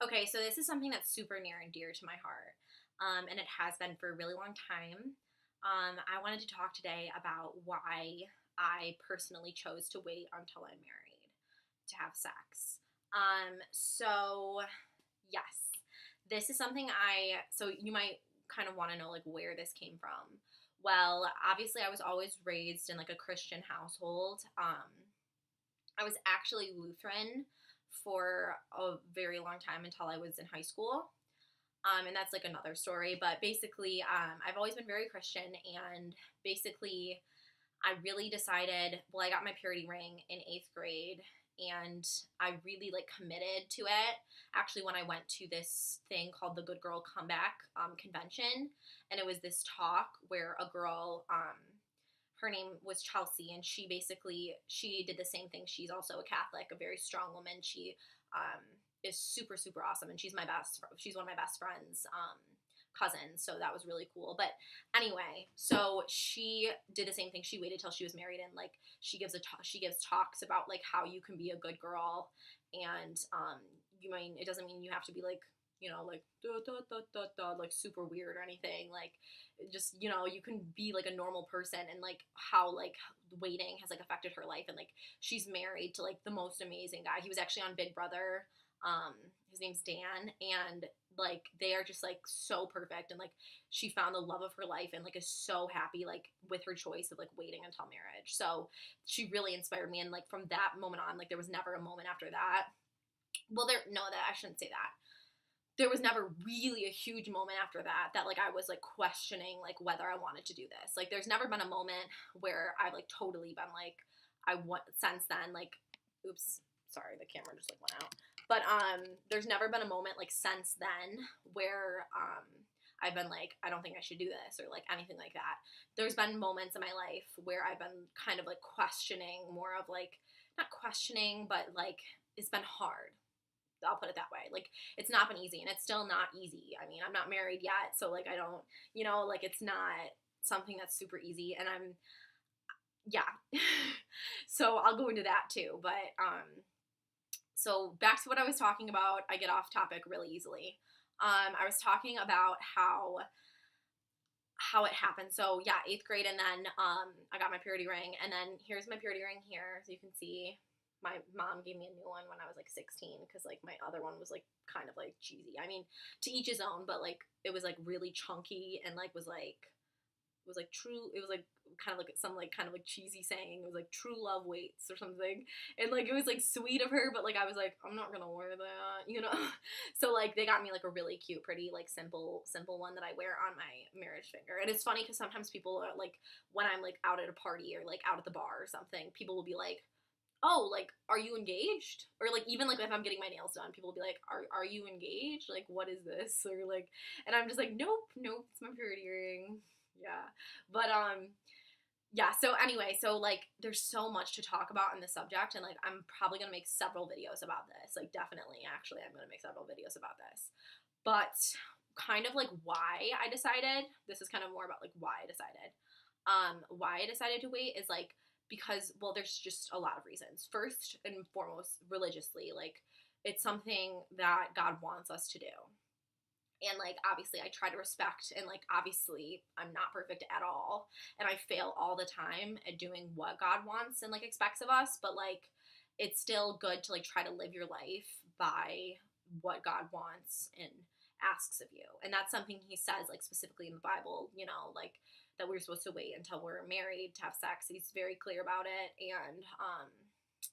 Okay, so this is something that's super near and dear to my heart, and it has been for a really long time. I wanted to talk today about why I personally chose to wait until I'm married to have sex. So yes, this is something so you might kind of want to know like where this came from. Well, obviously I was always raised in like a Christian household. I was actually Lutheran for a very long time until I was in high school. And that's like another story. But basically, I've always been very Christian. And basically, I really decided, well, I got my purity ring in eighth grade. And I really like committed to it. Actually, when I went to this thing called the Good Girl Comeback convention, and it was this talk where a girl, her name was Chelsea, and she did the same thing. She's also a Catholic, a very strong woman. She is super super awesome, and she's one of my best friends cousins, so that was really cool. But anyway, so she did the same thing. She waited till she was married, and like she gives talks about like how you can be a good girl. And it doesn't mean you have to be like, like like super weird or anything. Like, just, you can be like a normal person, and like how like waiting has like affected her life. And like she's married to like the most amazing guy. He was actually on Big Brother. His name's Dan, and like they are just like so perfect. And like she found the love of her life, and like is so happy like with her choice of like waiting until marriage. So she really inspired me, and like from that moment on, like there was never a moment after that. Well, that I shouldn't say that. There was never really a huge moment after that like I was like questioning like whether I wanted to do this. Like there's never been a moment where I've like totally been like I want since then, like, oops, sorry, the camera just like went out. But there's never been a moment like since then where I've been like, I don't think I should do this, or like anything like that. There's been moments in my life where I've been kind of like questioning, more of like, not questioning, but like it's been hard. I'll put it that way. Like, it's not been easy, and it's still not easy. I mean, I'm not married yet, so like I don't, like it's not something that's super easy. And yeah. So I'll go into that too. But so back to what I was talking about. I get off topic really easily. I was talking about how it happened. So yeah, eighth grade, and then I got my purity ring, and then here's my purity ring here, so you can see. My mom gave me a new one when I was like 16, because like my other one was like kind of like cheesy. I mean, to each his own, but like it was like really chunky, and like was like true. It was like kind of like some like kind of like cheesy saying. It was like true love waits or something, and like it was like sweet of her, but like I was like, I'm not gonna wear that. So like they got me like a really cute, pretty, like simple one that I wear on my marriage finger. And it's funny because sometimes people are like, when I'm like out at a party or like out at the bar or something, people will be like, oh, like, are you engaged? Or like, even like if I'm getting my nails done, people will be like, are you engaged? Like, what is this? Or like, and I'm just like, nope, it's my purity ring. Yeah. But yeah, so anyway, so like there's so much to talk about in the subject, and like I'm probably gonna make several videos about this. Like, definitely, actually, I'm gonna make several videos about this. But kind of like why I decided, this is kind of more about like why I decided. Why I decided to wait is like, because, well, there's just a lot of reasons. First and foremost, religiously, like it's something that God wants us to do. And like obviously I try to respect, and like obviously I'm not perfect at all, and I fail all the time at doing what God wants and like expects of us, but like it's still good to like try to live your life by what God wants and asks of you. And that's something he says like specifically in the Bible, like that we're supposed to wait until we're married to have sex. He's very clear about it. And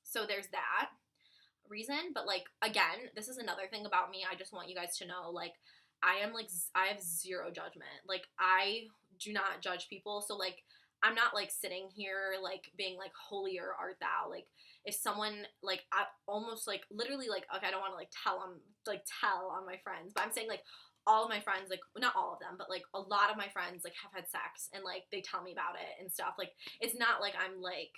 so there's that reason. But like, again, this is another thing about me. I just want you guys to know, like, I have zero judgment. Like, I do not judge people. So like, I'm not like sitting here like being like, holier art thou. Like, if someone like, I almost like literally like, okay, I don't want to like tell on my friends, but I'm saying like all of my friends, like not all of them, but like a lot of my friends like have had sex, and like they tell me about it and stuff. Like, it's not like I'm like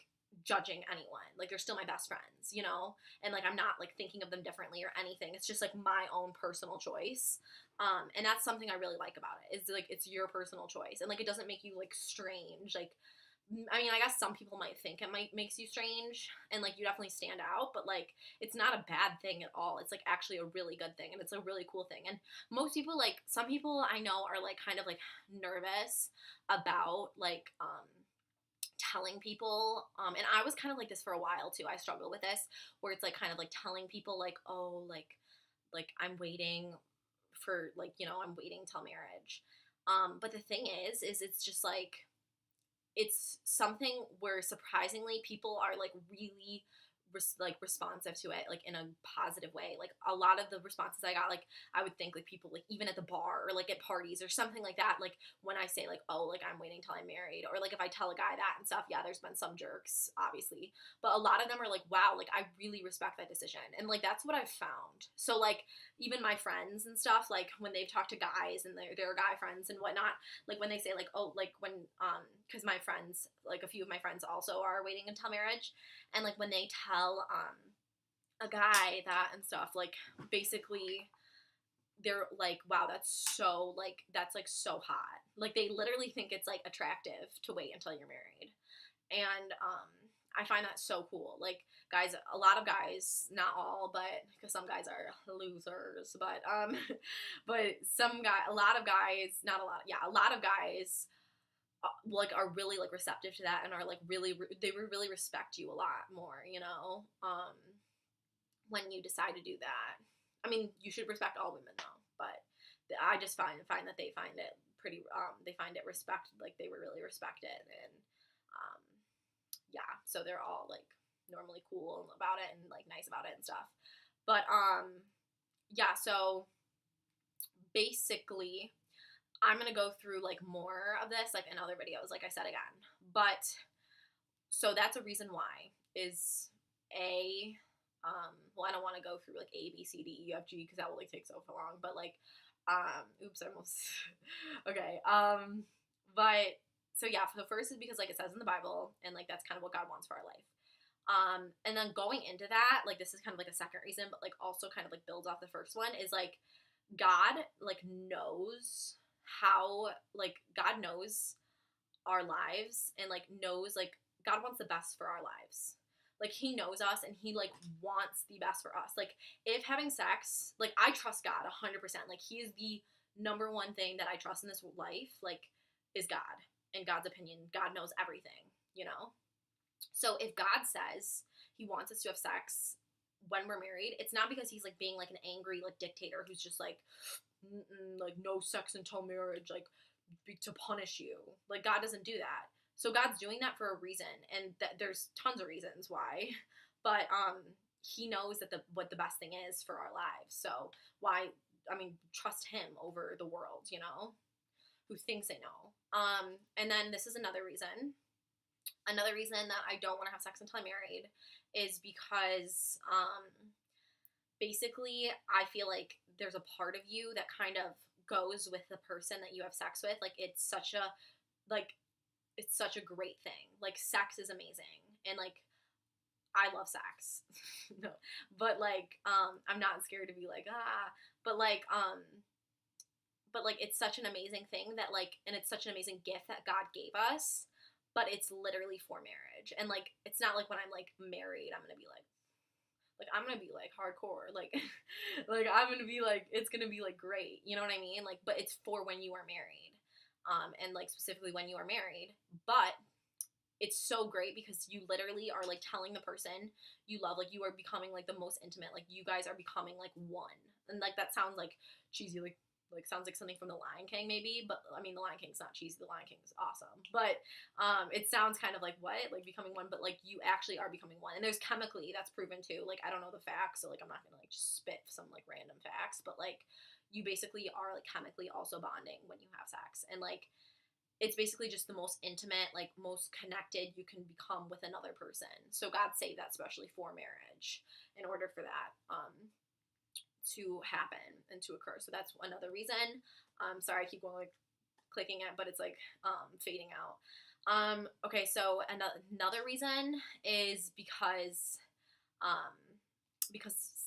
judging anyone. Like, they're still my best friends. And like I'm not like thinking of them differently or anything. It's just like my own personal choice. And that's something I really like about it, is like it's your personal choice, and like it doesn't make you like strange. Like, I mean, I guess some people might think it might makes you strange and like you definitely stand out, but like it's not a bad thing at all. It's like actually a really good thing and it's a really cool thing. And most people, like some people I know are like kind of like nervous about like telling people, and I was kind of like this for a while too. I struggle with this where it's like kind of like telling people like, oh, like I'm waiting for like, you know, I'm waiting till marriage. But the thing is it's just like it's something where surprisingly people are like really like responsive to it, like in a positive way. Like a lot of the responses I got, like I would think like people like even at the bar or like at parties or something like that, like when I say like, oh, like I'm waiting till I'm married, or like if I tell a guy that and stuff, yeah, there's been some jerks obviously, but a lot of them are like, wow, like I really respect that decision. And like that's what I've found. So like even my friends and stuff, like when they've talked to guys and their guy friends and whatnot, like when they say like, oh, like when because my friends, like a few of my friends also are waiting until marriage, and like when they tell a guy that and stuff, like basically they're like, wow, that's like so hot. Like they literally think it's like attractive to wait until you're married. And I find that so cool. Like guys, a lot of guys, not all, but because some guys are losers, but but a lot of guys, not a lot, yeah, a lot of guys like are really like receptive to that and are like really they really respect you a lot more, you know, when you decide to do that. I mean, you should respect all women though, but I just find that they find it pretty they find it respect, like they were really respect it. And um yeah, so they're all like normally cool about it and like nice about it and stuff. But yeah, so basically I'm gonna go through like more of this like in other videos, like I said again. But so that's a reason why is a well, I don't want to go through like A, B, C, D, E, F, G because that will like take so long. But like oops, I almost okay. But so yeah, the first is because like it says in the Bible and like that's kind of what God wants for our life. And then going into that, like this is kind of like a second reason, but like also kind of like builds off the first one is like God like knows how, like God knows our lives and like knows like God wants the best for our lives. Like he knows us and he like wants the best for us. Like if having sex, like I trust God 100%. Like he is the number one thing that I trust in this life, like is God and God's opinion. God knows everything, you know? So if God says he wants us to have sex when we're married, it's not because he's like being like an angry like dictator who's just like like no sex until marriage, like to punish you. Like God doesn't do that. So God's doing that for a reason, and there's tons of reasons why. But he knows that what the best thing is for our lives. So why? I mean, trust him over the world, you know, who thinks they know. And then this is another reason. Another reason that I don't want to have sex until I'm married is because basically I feel like there's a part of you that kind of goes with the person that you have sex with. Like it's such a great thing. Like sex is amazing and like I love sex. No. But like I'm not scared to be like but like it's such an amazing thing that like, and it's such an amazing gift that God gave us, but it's literally for marriage. And like it's not like when I'm like married I'm gonna be like I'm gonna be like hardcore, like like I'm gonna be like, it's gonna be like great, you know what I mean? Like, but it's for when you are married, and like specifically when you are married. But it's so great because you literally are like telling the person you love, like you are becoming like the most intimate, like you guys are becoming like one. And like that sounds like cheesy, like sounds like something from The Lion King maybe, but I mean The Lion King's not cheesy, The Lion King's awesome. But it sounds kind of like what? Like becoming one, but like you actually are becoming one. And there's chemically that's proven too. Like I don't know the facts, so like I'm not gonna like just spit some like random facts, but like you basically are like chemically also bonding when you have sex. And like it's basically just the most intimate, like most connected you can become with another person. So God saved that especially for marriage in order for that to happen and to occur. So that's another reason. Sorry, I keep going like clicking it, but it's like fading out. Okay, so another reason is because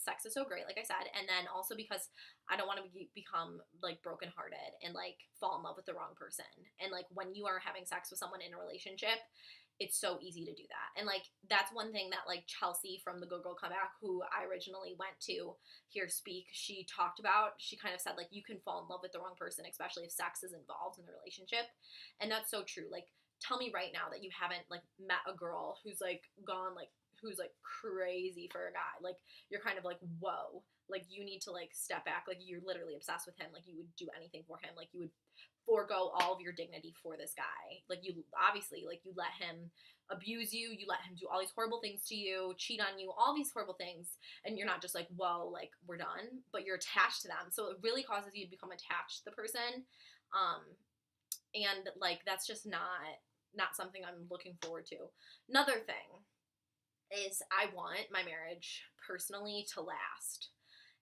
sex is so great, like I said, and then also because I don't want to become like brokenhearted and like fall in love with the wrong person. And like when you are having sex with someone in a relationship, it's so easy to do that. And like that's one thing that like Chelsea from the Good Girl Comeback, who I originally went to hear speak, she talked about. She kind of said like you can fall in love with the wrong person, especially if sex is involved in the relationship. And that's so true. Like tell me right now that you haven't like met a girl who's like gone like who's like crazy for a guy. Like you're kind of like, whoa, like you need to like step back. Like you're literally obsessed with him. Like you would do anything for him. Like you would forego all of your dignity for this guy. Like you obviously like you let him abuse you, you let him do all these horrible things to you, cheat on you, all these horrible things, and you're not just like, whoa, like we're done, but you're attached to them. So it really causes you to become attached to the person. And like that's just not something I'm looking forward to. Another thing is I want my marriage personally to last.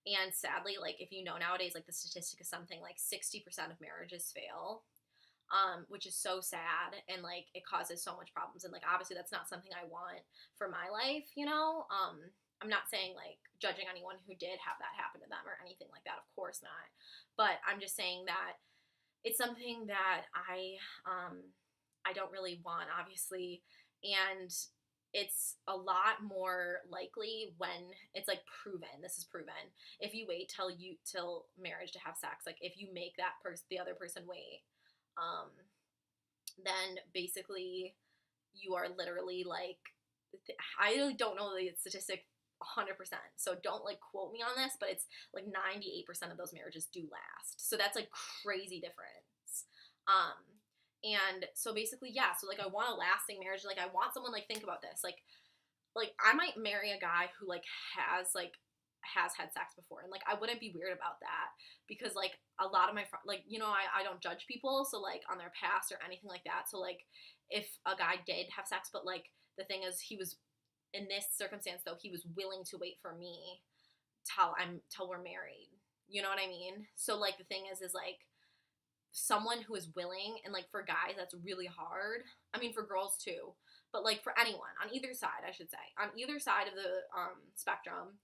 And sadly, like if you know nowadays, like the statistic is something like 60% of marriages fail, which is so sad, and like it causes so much problems. And like obviously that's not something I want for my life, you know. I'm not saying like judging anyone who did have that happen to them or anything like that. Of course not. But I'm just saying that it's something that I don't really want, obviously, and it's a lot more likely when it's like proven. This is proven. If you wait till marriage to have sex, like if you make that the other person wait, then basically you are literally like, I really don't know the statistic 100%. So don't like quote me on this, but it's like 98% of those marriages do last. So that's like crazy difference. And so basically, yeah, so like I want a lasting marriage. Like I want someone like think about this. Like I might marry a guy who like has had sex before, and like I wouldn't be weird about that because like a lot of my like you know I don't judge people, so like on their past or anything like that. So like if a guy did have sex, but like the thing is he was in this circumstance though he was willing to wait for me till we're married. You know what I mean? So like the thing is like someone who is willing, and like for guys that's really hard. I mean for girls too, but like for anyone on either side, I should say, on either side of the spectrum,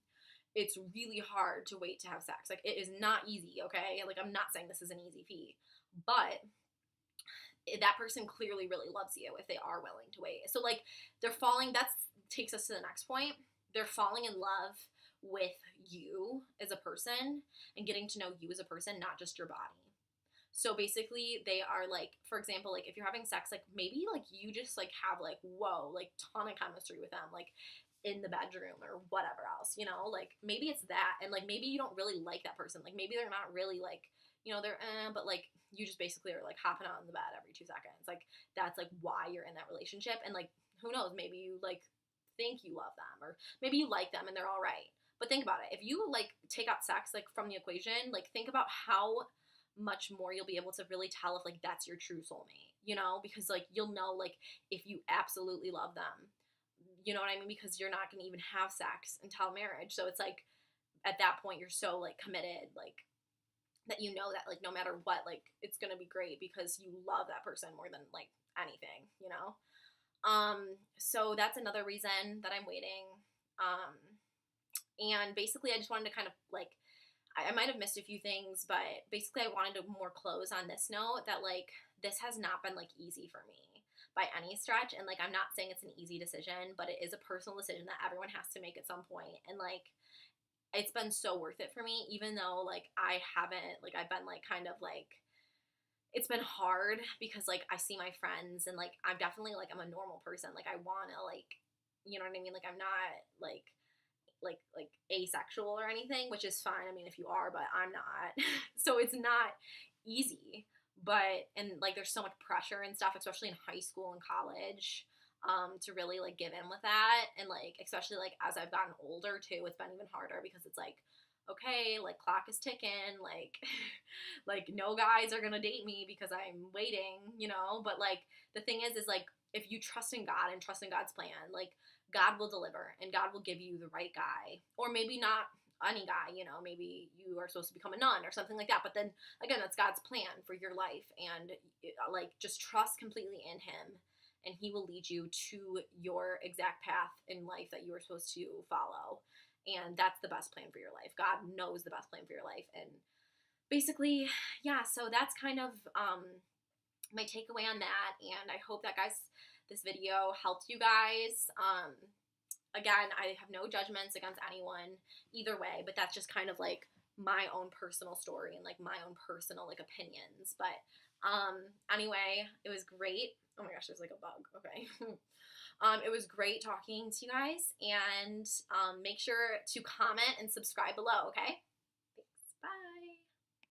it's really hard to wait to have sex. Like it is not easy, okay? Like I'm not saying this is an easy feat, but that person clearly really loves you if they are willing to wait. So like they're falling, that takes us to the next point. They're falling in love with you as a person and getting to know you as a person, not just your body. So basically they are like, for example, like if you're having sex, like maybe like you just like have like, whoa, like ton of chemistry with them, like in the bedroom or whatever else, you know, like maybe it's that. And like maybe you don't really like that person. Like maybe they're not really like, you know, they're but like you just basically are like hopping on the bed every 2 seconds. Like that's like why you're in that relationship. And like who knows, maybe you like think you love them, or maybe you like them and they're all right. But think about it. If you like take out sex like from the equation, like think about how much more you'll be able to really tell if like that's your true soulmate, you know, because like you'll know like if you absolutely love them, you know what I mean, because you're not going to even have sex until marriage. So it's like at that point you're so like committed, like that you know that like no matter what, like it's going to be great because you love that person more than like anything, you know. So that's another reason that I'm waiting. And basically I just wanted to kind of like I might have missed a few things, but basically I wanted to more close on this note that like this has not been like easy for me by any stretch. And like I'm not saying it's an easy decision, but it is a personal decision that everyone has to make at some point. And like it's been so worth it for me, even though like I haven't, like I've been like kind of like it's been hard because like I see my friends and like I'm definitely like I'm a normal person. Like I wanna like, you know what I mean? Like I'm not like asexual or anything, which is fine. I mean, if you are, but I'm not. So it's not easy, but, and like there's so much pressure and stuff, especially in high school and college, to really like give in with that. And like, especially like as I've gotten older too, it's been even harder because it's like, okay, like clock is ticking, like, like no guys are gonna date me because I'm waiting, you know? But like, the thing is like, if you trust in God and trust in God's plan, like God will deliver and God will give you the right guy, or maybe not any guy, you know, maybe you are supposed to become a nun or something like that. But then again, that's God's plan for your life, and like just trust completely in him and he will lead you to your exact path in life that you are supposed to follow. And that's the best plan for your life. God knows the best plan for your life. And basically, yeah, so that's kind of my takeaway on that. And I hope that, guys, this video helped you guys. Again, I have no judgments against anyone either way, but that's just kind of like my own personal story and like my own personal like opinions. But anyway, it was great. Oh my gosh, there's like a bug. Okay. It was great talking to you guys, and make sure to comment and subscribe below, okay? Thanks. Bye.